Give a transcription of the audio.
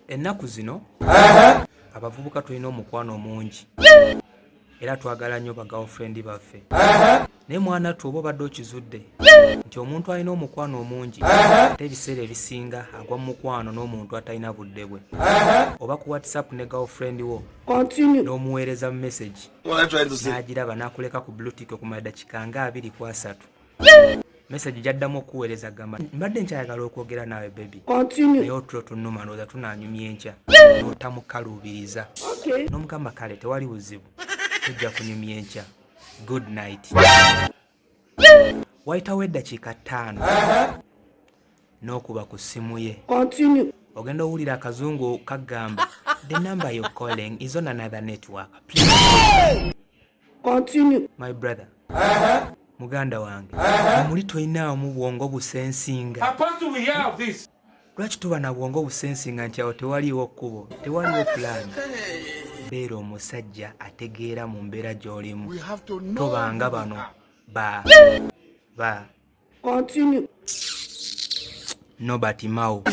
Ennaku zino abavubuka tulina omukwano mungi era twagala nnyo ba girlfriend baffe. Naye mwana tu oba obadde okizudde nti omuntu alina omukwano omungi ate ebiseera ebisinga agwa mu mukwano n'omuntu atalina budde bwe. Oba ku WhatsApp ne girlfriend wo n'omuweereza message n'agiraba n'akuleka ku blue tick okumala dakiika nga 2 ku 3. Message jaddamu okuweereza gamba mbadde nkyayagala okwogera naawe baby naye otulo tunnuma ndowooza tunaanyumya enkya n'otamukaluubiriza n'omugamba kale tewali buzibu tujja kunyumya enkya good night. Wayitawo eddakiika 5 n'okuba ku ssimu ye ogenda owulira akazungu kagamba the number you're calling is on another network please continue. My brother muganda wange omuli tolinaamu bwongo busensinga. Lwaki tuba na bwongo busensinga nti awo tewaliiwo kkubo tewaliiwo pulaani? Beera omusajja ategeera mu mbeera gy'olimu tobanga bano ba Nobert Mao.